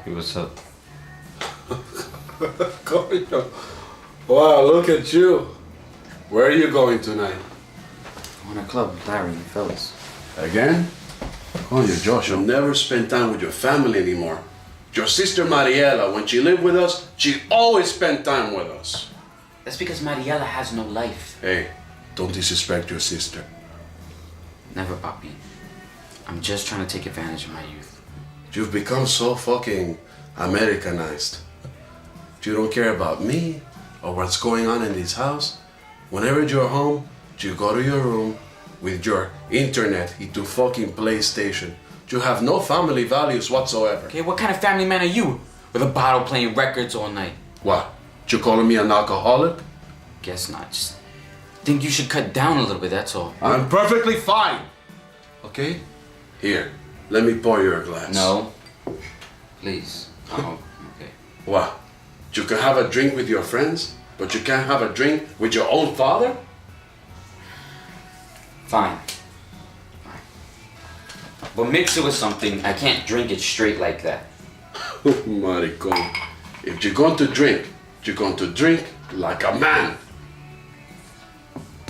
Papi, what's up? Wow, look at you. Where are you going tonight? I'm on a club with Larry and the fellas. Again? Oh, you Josh, You'll never spend time with your family anymore. Your sister Mariela, when she lived with us, she always spent time with us. That's because Mariela has no life. Hey, don't disrespect your sister. Never, Papi. I'm just trying to take advantage of my youth. You've become so fucking Americanized. You don't care about me or what's going on in this house. Whenever you're home, you go to your room with your internet into fucking PlayStation. You have no family values whatsoever. Okay, what kind of family man are you? With a bottle playing records all night? What? You calling me an alcoholic? Guess not. Just think you should cut down a little bit, that's all. I'm perfectly fine. Okay? Here, let me pour you a glass. No. Please. Oh, okay. What? You can have a drink with your friends, but you can't have a drink with your own father? Fine. Fine. But mix it with something. I can't drink it straight like that. Maricón. If you're going to drink, you're going to drink like a man.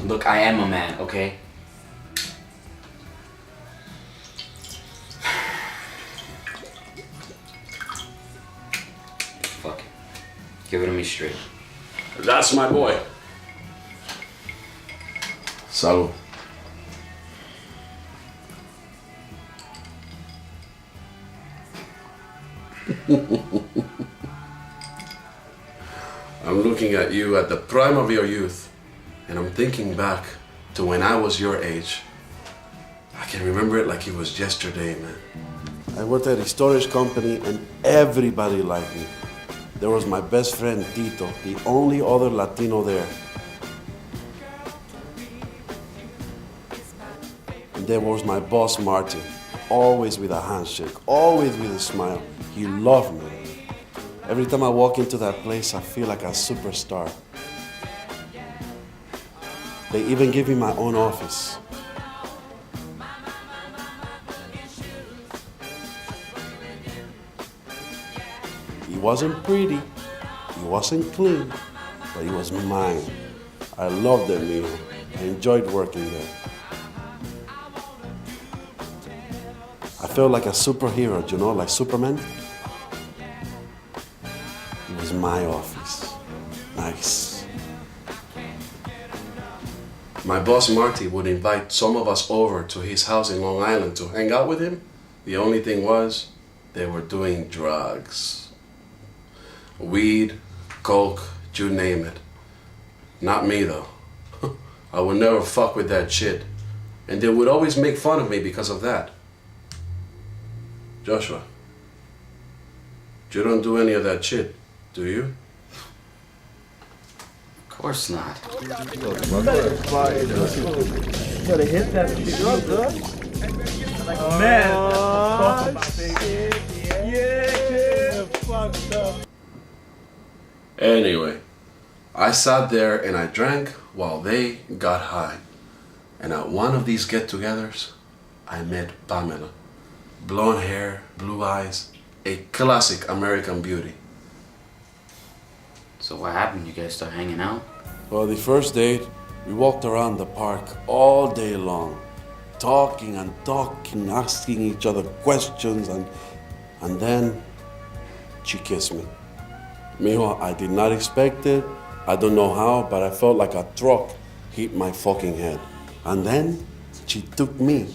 Look, I am a man, okay? Fuck it. Give it to me straight. That's my boy. Salud. I'm looking at you at the prime of your youth, and I'm thinking back to when I was your age. I can remember it like it was yesterday, man. I worked at a storage company and everybody liked me. There was my best friend, Tito, the only other Latino there. And there was my boss, Martin, always with a handshake, always with a smile. He loved me. Every time I walk into that place, I feel like a superstar. They even give me my own office. It wasn't pretty, it wasn't clean, but it was mine. I loved it, Mijo. I enjoyed working there. I felt like a superhero, you know, like Superman. It was my office. Nice. My boss, Marty, would invite some of us over to his house in Long Island to hang out with him. The only thing was, they were doing drugs. Weed, coke, you name it. Not me, though. I would never fuck with that shit. And they would always make fun of me because of that. Joshua, you don't do any of that shit, do you? Of course not. Better hit that shit up, good. Like a man. Talking about things. Yeah, fucked up. Anyway, I sat there and I drank while they got high. And at one of these get-togethers, I met Pamela. Blonde hair, blue eyes, a classic American beauty. So what happened? You guys start hanging out? Well, the first date, we walked around the park all day long, talking and talking, asking each other questions, and then she kissed me. Mijo, I did not expect it. I don't know how, but I felt like a truck hit my fucking head. And then she took me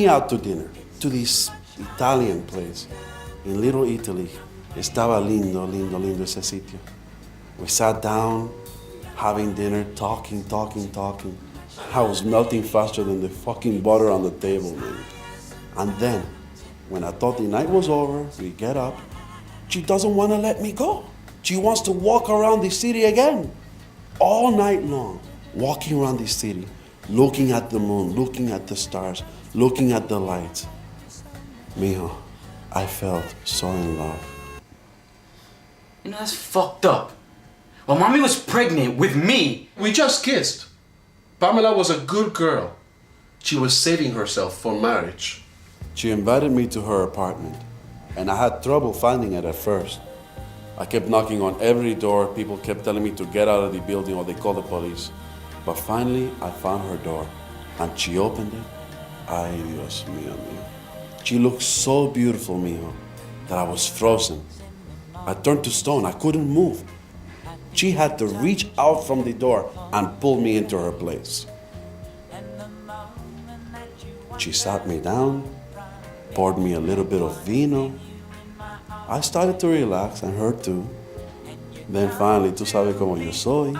out to dinner, to this Italian place in Little Italy. Estaba lindo, lindo, lindo ese sitio. We sat down, having dinner, talking. I was melting faster than the fucking butter on the table, man. And then, when I thought the night was over, we get up. She doesn't want to let me go. She wants to walk around the city again. All night long, walking around the city, looking at the moon, looking at the stars, looking at the lights. Mijo, I felt so in love. You know, that's fucked up. Well, mommy was pregnant with me. We just kissed. Pamela was a good girl. She was saving herself for marriage. She invited me to her apartment. and I had trouble finding it at first. I kept knocking on every door. People kept telling me to get out of the building or they called the police. But finally, I found her door, and she opened it. Ay, Dios mío, mío. She looked so beautiful, mijo, that I was frozen. I turned to stone. I couldn't move. She had to reach out from the door and pull me into her place. She sat me down, poured me a little bit of vino. I started to relax, and her too. Then finally, tú sabes como yo soy,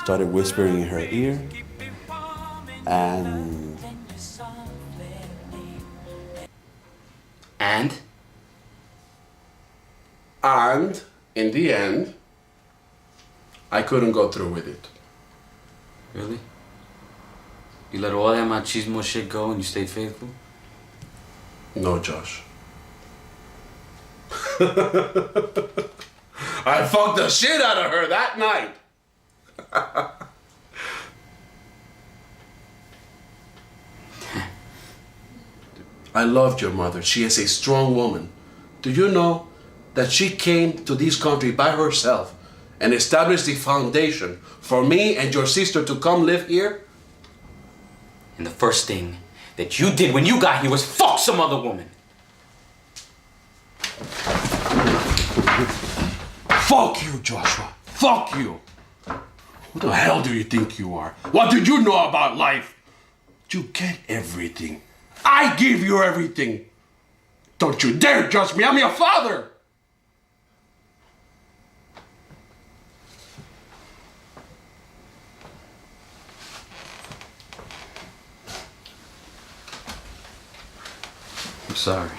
started whispering in her ear, and... And? And, in the end, I couldn't go through with it. Really? You let all that machismo shit go and you stayed faithful? No, Josh. I fucked the shit out of her that night. I loved your mother. She is a strong woman. Do you know that she came to this country by herself and established the foundation for me and your sister to come live here? And the first thing that you did when you got here was fuck some other woman. Fuck you, Joshua. Fuck you. Who the hell do you think you are? What do you know about life? You get everything. I give you everything. Don't you dare judge me. I'm your father. I'm sorry.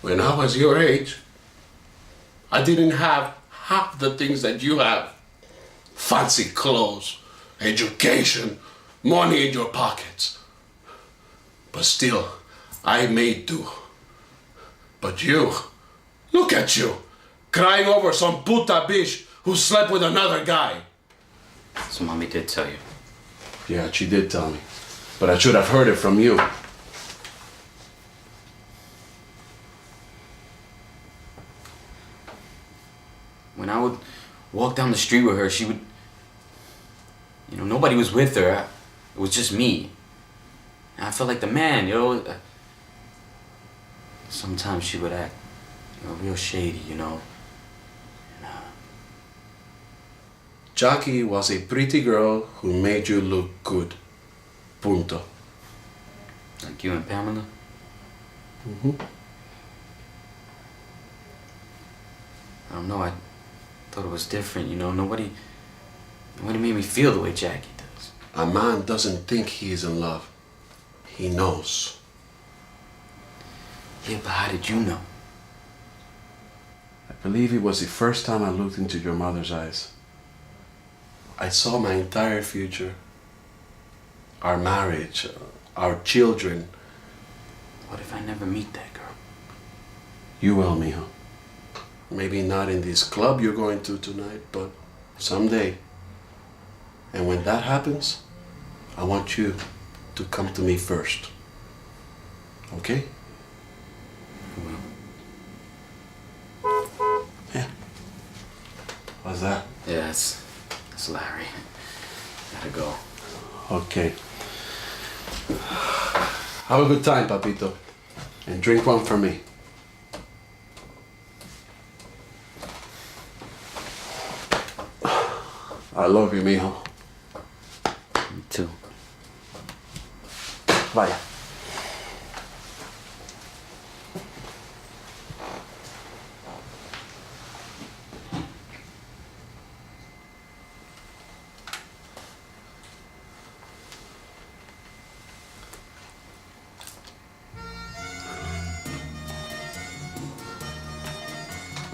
When I was your age, I didn't have half the things that you have. Fancy clothes, education, money in your pockets. But still, I made do. But you, look at you, crying over some puta bitch who slept with another guy. So mommy did tell you. Yeah, she did tell me. But I should have heard it from you. When I would walk down the street with her, she would... nobody was with her. It was just me. And I felt like the man, Sometimes she would act, real shady, Jackie was a pretty girl who made you look good. Punto. Like you and Pamela? Mm-hmm. I don't know, I thought it was different, Nobody made me feel the way Jackie does. A man doesn't think he is in love. He knows. Yeah, but how did you know? I believe it was the first time I looked into your mother's eyes. I saw my entire future. Our marriage, our children. What if I never meet that girl? You will, mijo. Maybe not in this club you're going to tonight, but someday. And when that happens, I want you to come to me first. Okay? Yeah. What's that? Yeah, it's Larry. Gotta go. Okay. Have a good time, Papito. And drink one for me. I love you, mijo. Me too. Vaya.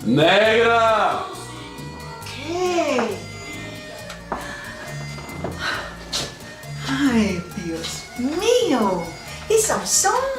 Negra! ¿Qué? Ay, Dios mío. It's our song.